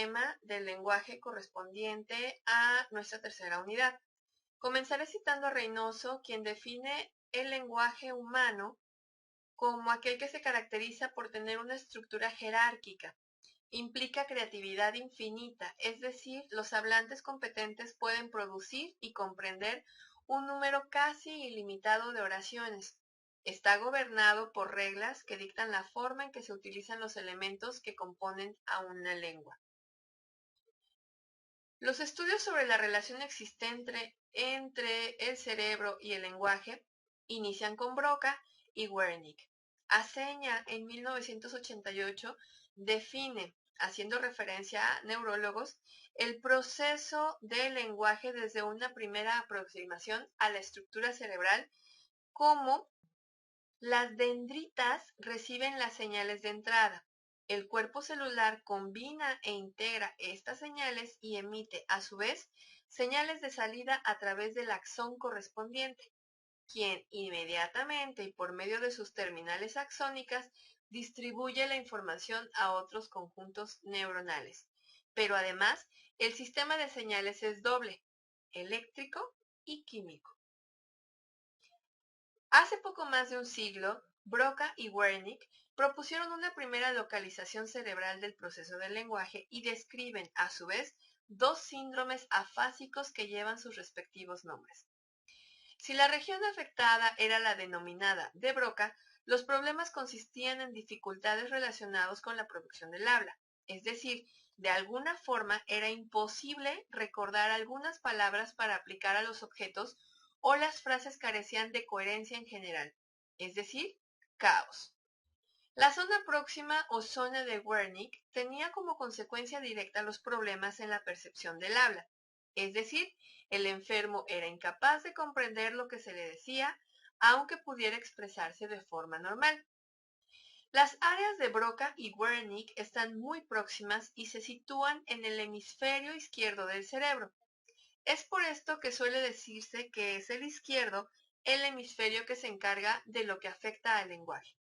tema del lenguaje correspondiente a nuestra tercera unidad. Comenzaré citando a Reynoso, quien define el lenguaje humano como aquel que se caracteriza por tener una estructura jerárquica. Implica creatividad infinita, es decir, los hablantes competentes pueden producir y comprender un número casi ilimitado de oraciones. Está gobernado por reglas que dictan la forma en que se utilizan los elementos que componen a una lengua. Los estudios sobre la relación existente entre el cerebro y el lenguaje inician con Broca y Wernicke. Aseña en 1988 define, haciendo referencia a neurólogos, el proceso del lenguaje desde una primera aproximación a la estructura cerebral como las dendritas reciben las señales de entrada. El cuerpo celular combina e integra estas señales y emite, a su vez, señales de salida a través del axón correspondiente, quien inmediatamente y por medio de sus terminales axónicas distribuye la información a otros conjuntos neuronales. Pero además, el sistema de señales es doble, eléctrico y químico. Hace poco más de un siglo, Broca y Wernicke propusieron una primera localización cerebral del proceso del lenguaje y describen, a su vez, dos síndromes afásicos que llevan sus respectivos nombres. Si la región afectada era la denominada de Broca, los problemas consistían en dificultades relacionadas con la producción del habla, es decir, de alguna forma era imposible recordar algunas palabras para aplicar a los objetos o las frases carecían de coherencia en general, es decir, caos. La zona próxima o zona de Wernicke tenía como consecuencia directa los problemas en la percepción del habla, es decir, el enfermo era incapaz de comprender lo que se le decía, aunque pudiera expresarse de forma normal. Las áreas de Broca y Wernicke están muy próximas y se sitúan en el hemisferio izquierdo del cerebro. Es por esto que suele decirse que es el izquierdo el hemisferio que se encarga de lo que afecta al lenguaje.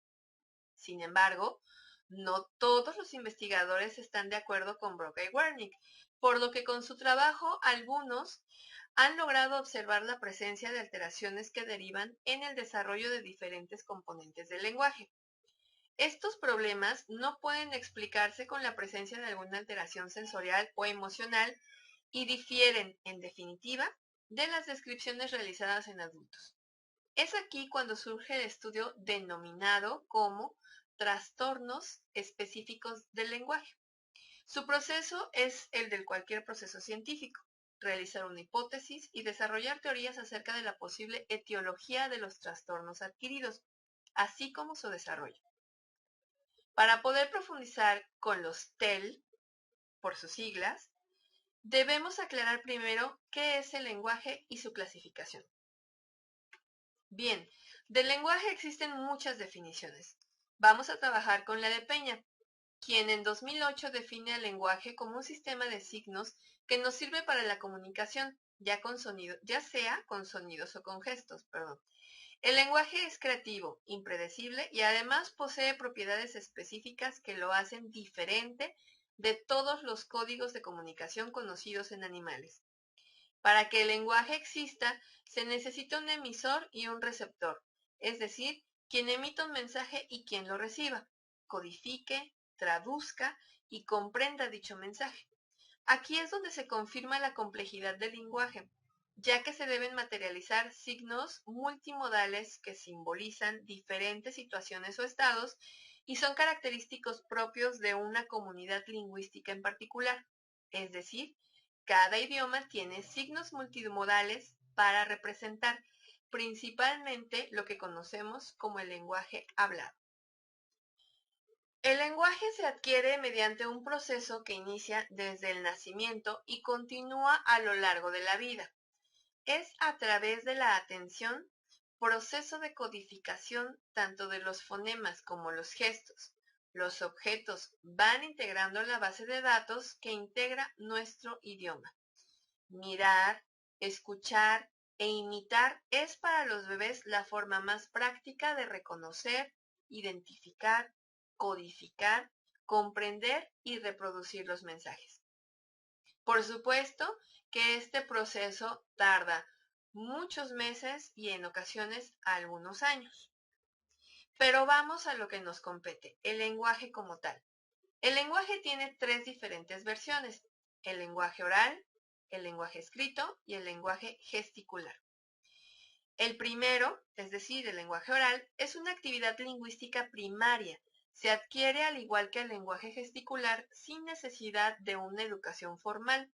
Sin embargo, no todos los investigadores están de acuerdo con Broca y Wernicke, por lo que con su trabajo algunos han logrado observar la presencia de alteraciones que derivan en el desarrollo de diferentes componentes del lenguaje. Estos problemas no pueden explicarse con la presencia de alguna alteración sensorial o emocional y difieren, en definitiva, de las descripciones realizadas en adultos. Es aquí cuando surge el estudio denominado como trastornos específicos del lenguaje. Su proceso es el de cualquier proceso científico, realizar una hipótesis y desarrollar teorías acerca de la posible etiología de los trastornos adquiridos, así como su desarrollo. Para poder profundizar con los TEL, por sus siglas, debemos aclarar primero qué es el lenguaje y su clasificación. Bien, del lenguaje existen muchas definiciones. Vamos a trabajar con la de Peña, quien en 2008 define al lenguaje como un sistema de signos que nos sirve para la comunicación, ya sea con sonidos o con gestos. El lenguaje es creativo, impredecible y además posee propiedades específicas que lo hacen diferente de todos los códigos de comunicación conocidos en animales. Para que el lenguaje exista, se necesita un emisor y un receptor, es decir, quien emita un mensaje y quien lo reciba, codifique, traduzca y comprenda dicho mensaje. Aquí es donde se confirma la complejidad del lenguaje, ya que se deben materializar signos multimodales que simbolizan diferentes situaciones o estados y son característicos propios de una comunidad lingüística en particular. Es decir, cada idioma tiene signos multimodales para representar principalmente lo que conocemos como el lenguaje hablado. El lenguaje se adquiere mediante un proceso que inicia desde el nacimiento y continúa a lo largo de la vida. Es a través de la atención, proceso de codificación tanto de los fonemas como los gestos. Los objetos van integrando la base de datos que integra nuestro idioma. Mirar, escuchar e imitar es para los bebés la forma más práctica de reconocer, identificar, codificar, comprender y reproducir los mensajes. Por supuesto que este proceso tarda muchos meses y en ocasiones algunos años. Pero vamos a lo que nos compete, el lenguaje como tal. El lenguaje tiene tres diferentes versiones: el lenguaje oral, el lenguaje escrito y el lenguaje gesticular. El primero, es decir, el lenguaje oral, es una actividad lingüística primaria. Se adquiere al igual que el lenguaje gesticular sin necesidad de una educación formal.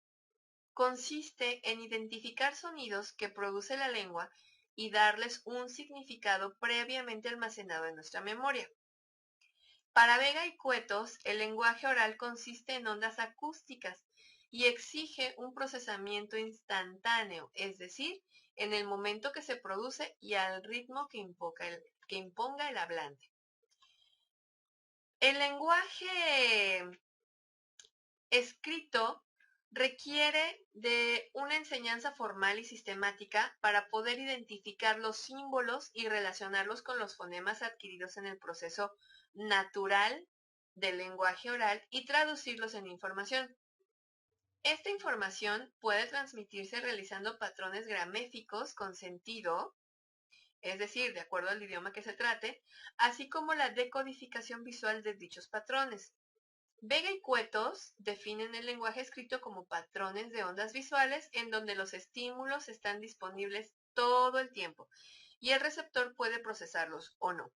Consiste en identificar sonidos que produce la lengua y darles un significado previamente almacenado en nuestra memoria. Para Vega y Cuetos, el lenguaje oral consiste en ondas acústicas y exige un procesamiento instantáneo, es decir, en el momento que se produce y al ritmo que imponga el hablante. El lenguaje escrito requiere de una enseñanza formal y sistemática para poder identificar los símbolos y relacionarlos con los fonemas adquiridos en el proceso natural del lenguaje oral y traducirlos en información. Esta información puede transmitirse realizando patrones graméficos con sentido, es decir, de acuerdo al idioma que se trate, así como la decodificación visual de dichos patrones. Vega y Cuetos definen el lenguaje escrito como patrones de ondas visuales en donde los estímulos están disponibles todo el tiempo y el receptor puede procesarlos o no,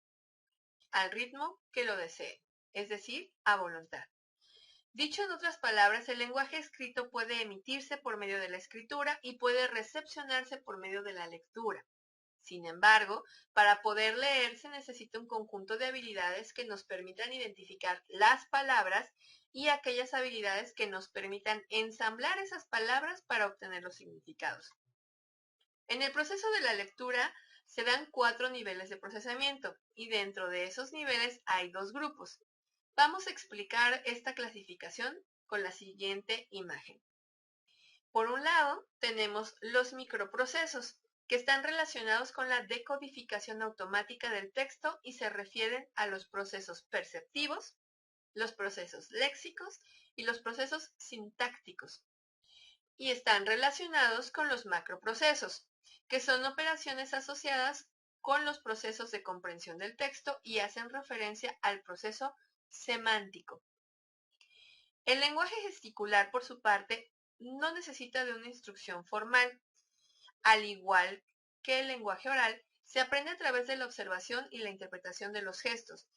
al ritmo que lo desee, es decir, a voluntad. Dicho en otras palabras, el lenguaje escrito puede emitirse por medio de la escritura y puede recepcionarse por medio de la lectura. Sin embargo, para poder leer se necesita un conjunto de habilidades que nos permitan identificar las palabras y aquellas habilidades que nos permitan ensamblar esas palabras para obtener los significados. En el proceso de la lectura se dan 4 niveles de procesamiento y dentro de esos niveles hay 2 grupos. Vamos a explicar esta clasificación con la siguiente imagen. Por un lado, tenemos los microprocesos, que están relacionados con la decodificación automática del texto y se refieren a los procesos perceptivos, los procesos léxicos y los procesos sintácticos. Y están relacionados con los macroprocesos, que son operaciones asociadas con los procesos de comprensión del texto y hacen referencia al proceso semántico. El lenguaje gesticular, por su parte, no necesita de una instrucción formal. Al igual que el lenguaje oral, se aprende a través de la observación y la interpretación de los gestos,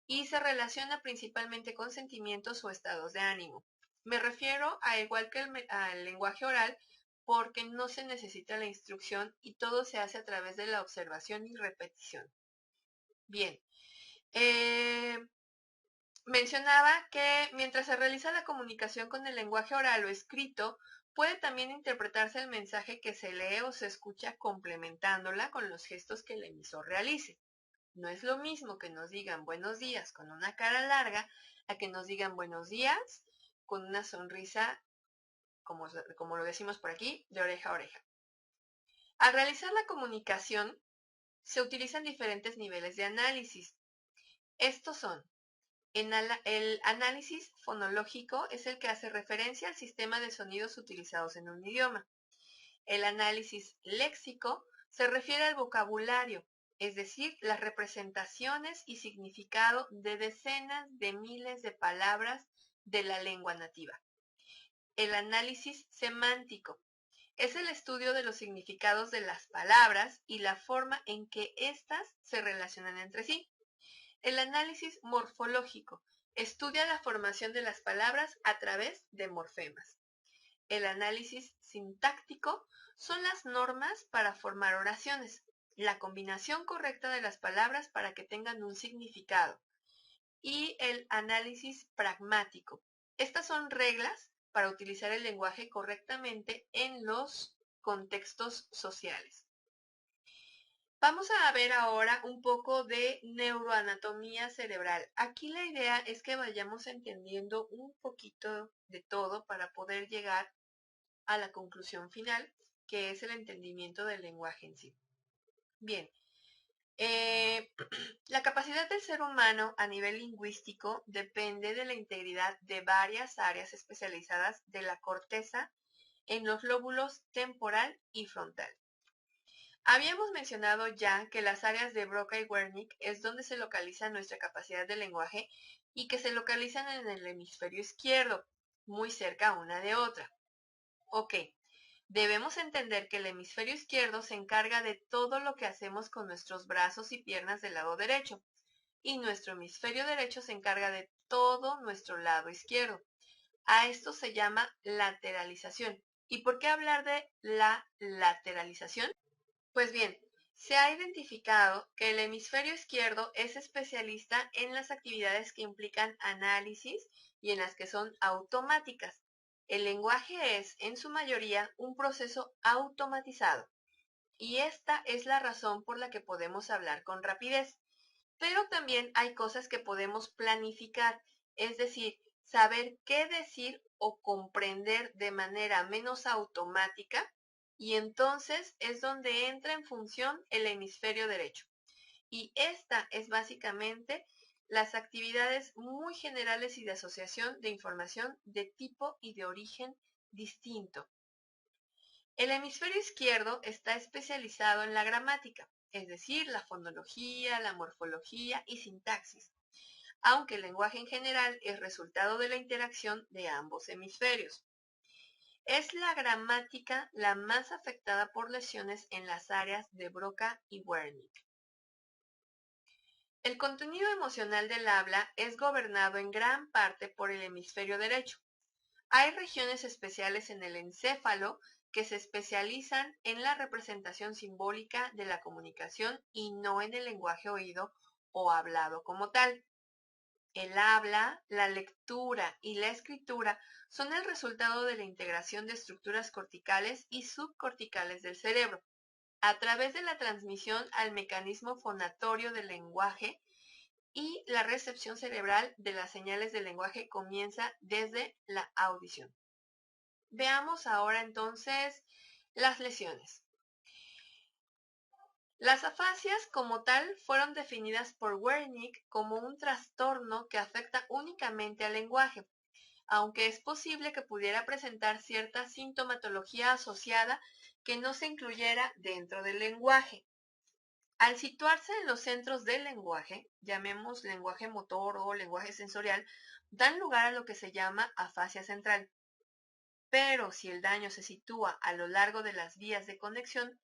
y se relaciona principalmente con sentimientos o estados de ánimo. Me refiero a igual que al lenguaje oral porque no se necesita la instrucción y todo se hace a través de la observación y repetición. Bien, mencionaba que mientras se realiza la comunicación con el lenguaje oral o escrito, puede también interpretarse el mensaje que se lee o se escucha complementándola con los gestos que el emisor realice. No es lo mismo que nos digan buenos días con una cara larga a que nos digan buenos días con una sonrisa, como lo decimos por aquí, de oreja a oreja. Al realizar la comunicación, se utilizan diferentes niveles de análisis. Estos son: el análisis fonológico es el que hace referencia al sistema de sonidos utilizados en un idioma. El análisis léxico se refiere al vocabulario, es decir, las representaciones y significado de decenas de miles de palabras de la lengua nativa. El análisis semántico es el estudio de los significados de las palabras y la forma en que éstas se relacionan entre sí. El análisis morfológico estudia la formación de las palabras a través de morfemas. El análisis sintáctico son las normas para formar oraciones, la combinación correcta de las palabras para que tengan un significado. Y el análisis pragmático. Estas son reglas para utilizar el lenguaje correctamente en los contextos sociales. Vamos a ver ahora un poco de neuroanatomía cerebral. Aquí la idea es que vayamos entendiendo un poquito de todo para poder llegar a la conclusión final, que es el entendimiento del lenguaje en sí. Bien, La capacidad del ser humano a nivel lingüístico depende de la integridad de varias áreas especializadas de la corteza en los lóbulos temporal y frontal. Habíamos mencionado ya que las áreas de Broca y Wernicke es donde se localiza nuestra capacidad de lenguaje y que se localizan en el hemisferio izquierdo, muy cerca una de otra. Ok, debemos entender que el hemisferio izquierdo se encarga de todo lo que hacemos con nuestros brazos y piernas del lado derecho, y nuestro hemisferio derecho se encarga de todo nuestro lado izquierdo. A esto se llama lateralización. ¿Y por qué hablar de la lateralización? Pues bien, se ha identificado que el hemisferio izquierdo es especialista en las actividades que implican análisis y en las que son automáticas. El lenguaje es, en su mayoría, un proceso automatizado, y esta es la razón por la que podemos hablar con rapidez. Pero también hay cosas que podemos planificar, es decir, saber qué decir o comprender de manera menos automática, y entonces es donde entra en función el hemisferio derecho. Y esta es básicamente las actividades muy generales y de asociación de información de tipo y de origen distinto. El hemisferio izquierdo está especializado en la gramática, es decir, la fonología, la morfología y sintaxis, aunque el lenguaje en general es resultado de la interacción de ambos hemisferios. Es la gramática la más afectada por lesiones en las áreas de Broca y Wernicke. El contenido emocional del habla es gobernado en gran parte por el hemisferio derecho. Hay regiones especiales en el encéfalo que se especializan en la representación simbólica de la comunicación y no en el lenguaje oído o hablado como tal. El habla, la lectura y la escritura son el resultado de la integración de estructuras corticales y subcorticales del cerebro, a través de la transmisión al mecanismo fonatorio del lenguaje, y la recepción cerebral de las señales del lenguaje comienza desde la audición. Veamos ahora entonces las lesiones. Las afasias como tal fueron definidas por Wernicke como un trastorno que afecta únicamente al lenguaje, aunque es posible que pudiera presentar cierta sintomatología asociada que no se incluyera dentro del lenguaje. Al situarse en los centros del lenguaje, llamemos lenguaje motor o lenguaje sensorial, dan lugar a lo que se llama afasia central. Pero si el daño se sitúa a lo largo de las vías de conexión,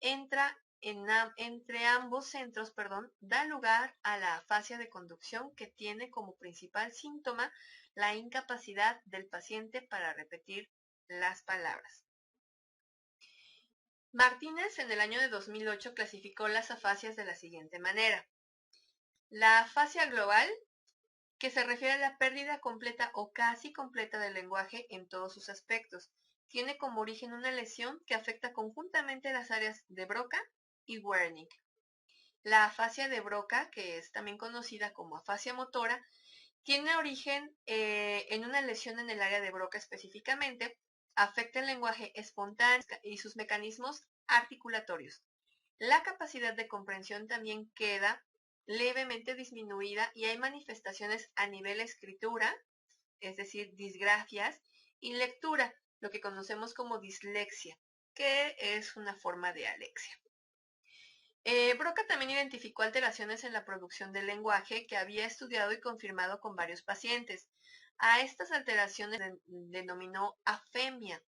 entre ambos centros, da lugar a la afasia de conducción, que tiene como principal síntoma la incapacidad del paciente para repetir las palabras. Martínez en el año de 2008 clasificó las afasias de la siguiente manera. La afasia global, que se refiere a la pérdida completa o casi completa del lenguaje en todos sus aspectos, tiene como origen una lesión que afecta conjuntamente las áreas de Broca y Wernicke. La afasia de Broca, que es también conocida como afasia motora, tiene origen en una lesión en el área de Broca específicamente, afecta el lenguaje espontáneo y sus mecanismos articulatorios. La capacidad de comprensión también queda levemente disminuida y hay manifestaciones a nivel escritura, es decir, disgrafias, y lectura, lo que conocemos como dislexia, que es una forma de alexia. Broca también identificó alteraciones en la producción del lenguaje que había estudiado y confirmado con varios pacientes. A estas alteraciones denominó afemia.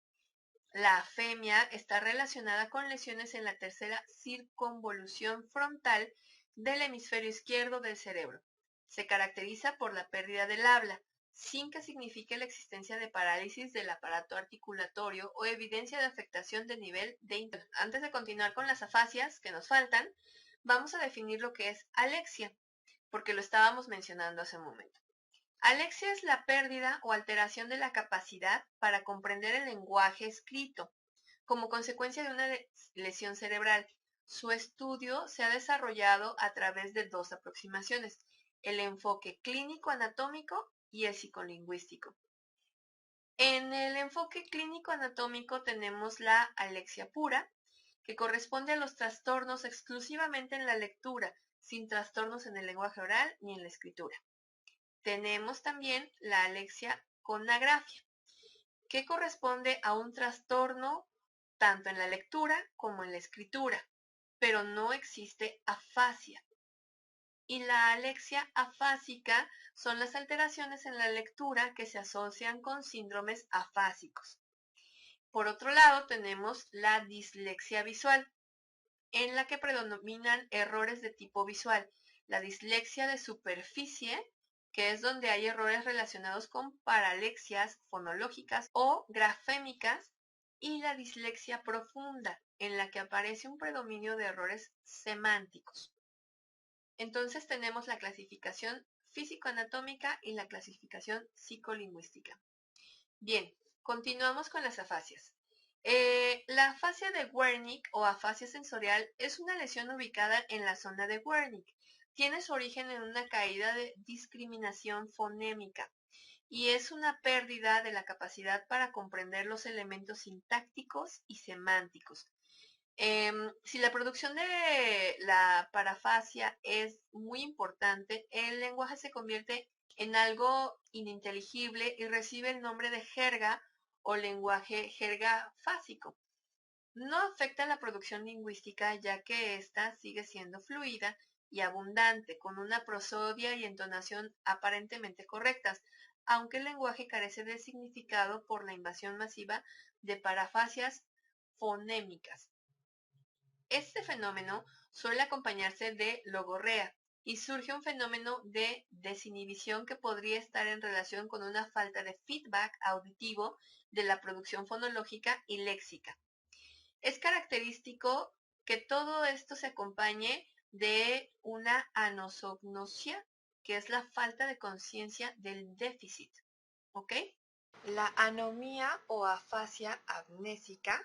La afemia está relacionada con lesiones en la tercera circunvolución frontal del hemisferio izquierdo del cerebro. Se caracteriza por la pérdida del habla, sin que signifique la existencia de parálisis del aparato articulatorio o evidencia de afectación de nivel de inteligencia. Antes de continuar con las afasias que nos faltan, vamos a definir lo que es alexia, porque lo estábamos mencionando hace un momento. Alexia es la pérdida o alteración de la capacidad para comprender el lenguaje escrito como consecuencia de una lesión cerebral. Su estudio se ha desarrollado a través de dos aproximaciones: el enfoque clínico-anatómico y el psicolingüístico. En el enfoque clínico-anatómico tenemos la alexia pura, que corresponde a los trastornos exclusivamente en la lectura, sin trastornos en el lenguaje oral ni en la escritura. Tenemos también la alexia con agrafia, que corresponde a un trastorno tanto en la lectura como en la escritura, pero no existe afasia. Y la alexia afásica son las alteraciones en la lectura que se asocian con síndromes afásicos. Por otro lado, tenemos la dislexia visual, en la que predominan errores de tipo visual. La dislexia de superficie, que es donde hay errores relacionados con paralexias fonológicas o grafémicas, y la dislexia profunda, en la que aparece un predominio de errores semánticos. Entonces tenemos la clasificación físico-anatómica y la clasificación psicolingüística. Bien, continuamos con las afasias. La afasia de Wernicke o afasia sensorial es una lesión ubicada en la zona de Wernicke. Tiene su origen en una caída de discriminación fonémica y es una pérdida de la capacidad para comprender los elementos sintácticos y semánticos. Si la producción de la parafasia es muy importante, el lenguaje se convierte en algo ininteligible y recibe el nombre de jerga o lenguaje jergafásico. No afecta la producción lingüística ya que ésta sigue siendo fluida y abundante, con una prosodia y entonación aparentemente correctas, aunque el lenguaje carece de significado por la invasión masiva de parafasias fonémicas. Este fenómeno suele acompañarse de logorrea y surge un fenómeno de desinhibición que podría estar en relación con una falta de feedback auditivo de la producción fonológica y léxica. Es característico que todo esto se acompañe de una anosognosia, que es la falta de conciencia del déficit. ¿Ok? La anomía o afasia amnésica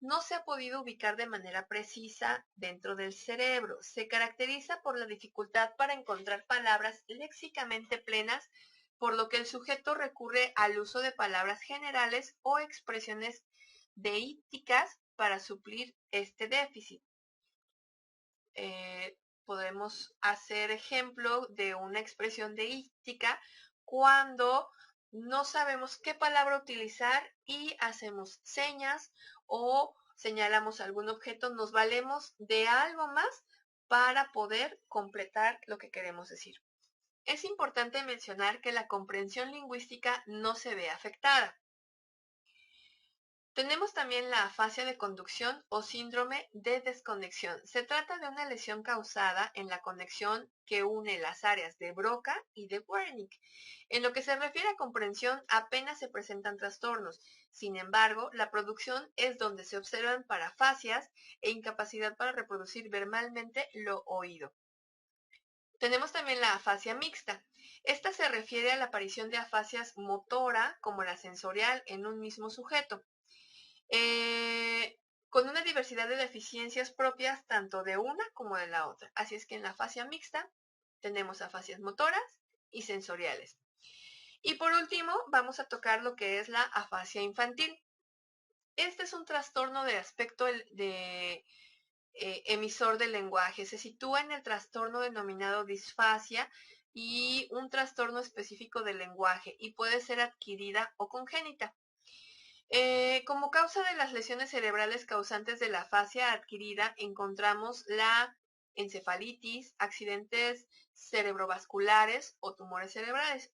no se ha podido ubicar de manera precisa dentro del cerebro. Se caracteriza por la dificultad para encontrar palabras léxicamente plenas, por lo que el sujeto recurre al uso de palabras generales o expresiones deícticas para suplir este déficit. Podemos hacer ejemplo de una expresión deíctica cuando no sabemos qué palabra utilizar y hacemos señas o señalamos algún objeto, nos valemos de algo más para poder completar lo que queremos decir. Es importante mencionar que la comprensión lingüística no se ve afectada. Tenemos también la afasia de conducción o síndrome de desconexión. Se trata de una lesión causada en la conexión que une las áreas de Broca y de Wernicke. En lo que se refiere a comprensión, apenas se presentan trastornos. Sin embargo, la producción es donde se observan parafasias e incapacidad para reproducir verbalmente lo oído. Tenemos también la afasia mixta. Esta se refiere a la aparición de afasias motora, como la sensorial, en un mismo sujeto. Con una diversidad de deficiencias propias tanto de una como de la otra. Así es que en la afasia mixta tenemos afasias motoras y sensoriales. Y por último, vamos a tocar lo que es la afasia infantil. Este es un trastorno de aspecto emisor del lenguaje. Se sitúa en el trastorno denominado disfasia y un trastorno específico del lenguaje y puede ser adquirida o congénita. Como causa de las lesiones cerebrales causantes de la afasia adquirida, encontramos la encefalitis, accidentes cerebrovasculares o tumores cerebrales.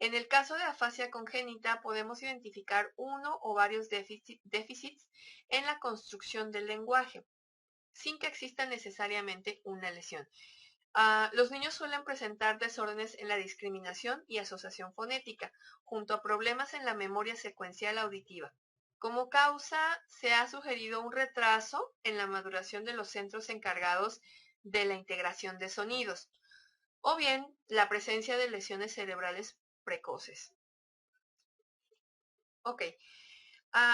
En el caso de afasia congénita, podemos identificar uno o varios déficits en la construcción del lenguaje, sin que exista necesariamente una lesión. Los niños suelen presentar desórdenes en la discriminación y asociación fonética, junto a problemas en la memoria secuencial auditiva. Como causa, se ha sugerido un retraso en la maduración de los centros encargados de la integración de sonidos, o bien la presencia de lesiones cerebrales precoces. Ok.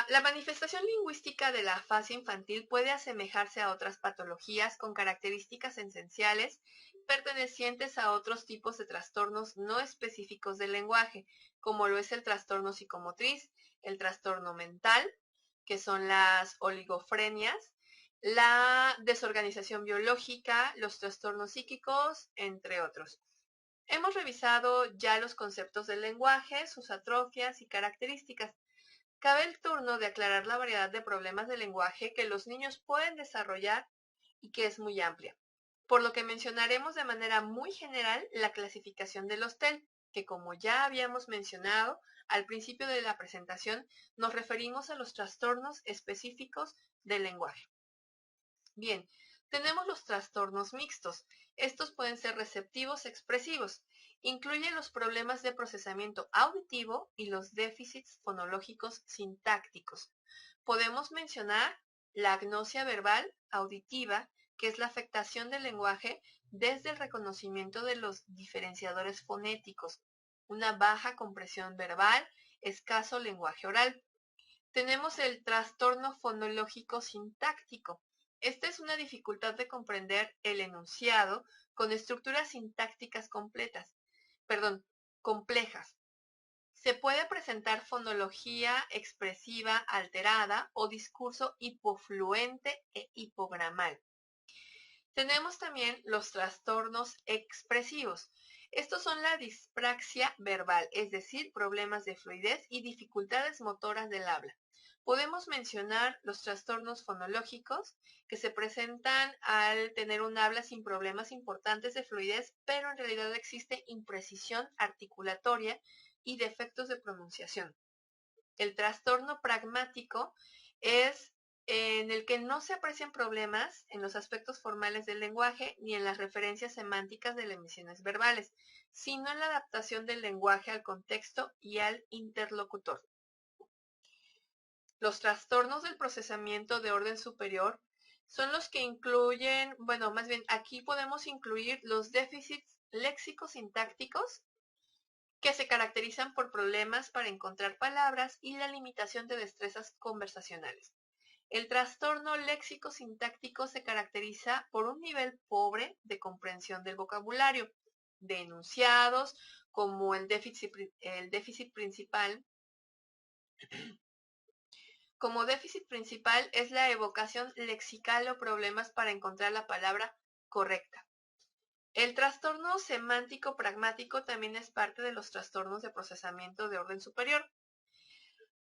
La manifestación lingüística de la afasia infantil puede asemejarse a otras patologías con características esenciales pertenecientes a otros tipos de trastornos no específicos del lenguaje, como lo es el trastorno psicomotriz, el trastorno mental, que son las oligofrenias, la desorganización biológica, los trastornos psíquicos, entre otros. Hemos revisado ya los conceptos del lenguaje, sus atrofias y características. Cabe el turno de aclarar la variedad de problemas del lenguaje que los niños pueden desarrollar y que es muy amplia, por lo que mencionaremos de manera muy general la clasificación de los TEL, que como ya habíamos mencionado al principio de la presentación, nos referimos a los trastornos específicos del lenguaje. Bien, tenemos los trastornos mixtos. Estos pueden ser receptivos expresivos. Incluyen los problemas de procesamiento auditivo y los déficits fonológicos sintácticos. Podemos mencionar la agnosia verbal auditiva, que es la afectación del lenguaje desde el reconocimiento de los diferenciadores fonéticos, una baja compresión verbal, escaso lenguaje oral. Tenemos el trastorno fonológico sintáctico. Esta es una dificultad de comprender el enunciado con estructuras sintácticas complejas. Se puede presentar fonología expresiva alterada o discurso hipofluente e hipogramal. Tenemos también los trastornos expresivos. Estos son la dispraxia verbal, es decir, problemas de fluidez y dificultades motoras del habla. Podemos mencionar los trastornos fonológicos, que se presentan al tener un habla sin problemas importantes de fluidez, pero en realidad existe imprecisión articulatoria y defectos de pronunciación. El trastorno pragmático es en el que no se aprecian problemas en los aspectos formales del lenguaje ni en las referencias semánticas de las emisiones verbales, sino en la adaptación del lenguaje al contexto y al interlocutor. Los trastornos del procesamiento de orden superior son los que incluyen, más bien aquí podemos incluir los déficits léxico-sintácticos, que se caracterizan por problemas para encontrar palabras y la limitación de destrezas conversacionales. El trastorno léxico-sintáctico se caracteriza por un nivel pobre de comprensión del vocabulario, de enunciados, como el déficit principal. Como déficit principal es la evocación lexical o problemas para encontrar la palabra correcta. El trastorno semántico pragmático también es parte de los trastornos de procesamiento de orden superior.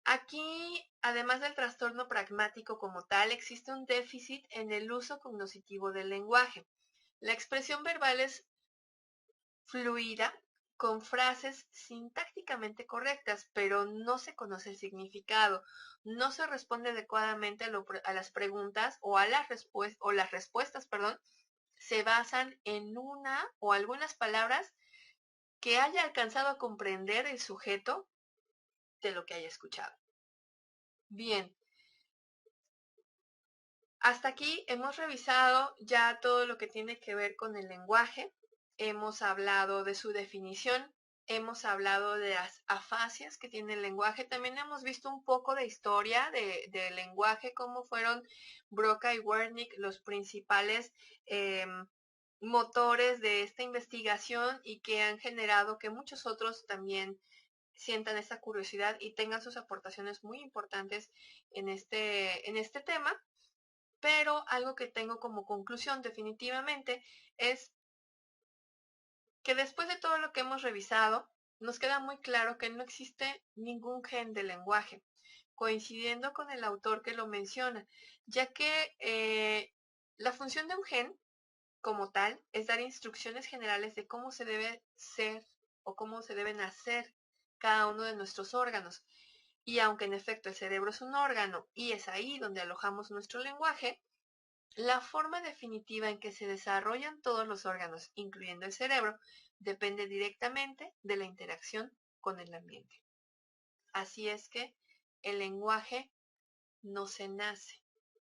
Aquí, además del trastorno pragmático como tal, existe un déficit en el uso cognoscitivo del lenguaje. La expresión verbal es fluida, con frases sintácticamente correctas, pero no se conoce el significado, no se responde adecuadamente a las preguntas o las respuestas, se basan en una o algunas palabras que haya alcanzado a comprender el sujeto de lo que haya escuchado. Bien, hasta aquí hemos revisado ya todo lo que tiene que ver con el lenguaje, hemos hablado de su definición, hemos hablado de las afasias que tiene el lenguaje, también hemos visto un poco de historia del lenguaje, cómo fueron Broca y Wernicke los principales motores de esta investigación y que han generado que muchos otros también sientan esta curiosidad y tengan sus aportaciones muy importantes en este tema. Pero algo que tengo como conclusión definitivamente es que después de todo lo que hemos revisado, nos queda muy claro que no existe ningún gen del lenguaje, coincidiendo con el autor que lo menciona, ya que la función de un gen como tal es dar instrucciones generales de cómo se debe ser o cómo se deben hacer cada uno de nuestros órganos. Y aunque en efecto el cerebro es un órgano y es ahí donde alojamos nuestro lenguaje, la forma definitiva en que se desarrollan todos los órganos, incluyendo el cerebro, depende directamente de la interacción con el ambiente. Así es que el lenguaje no se nace,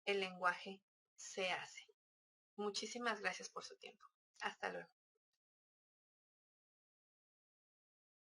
el lenguaje se hace. Muchísimas gracias por su tiempo. Hasta luego.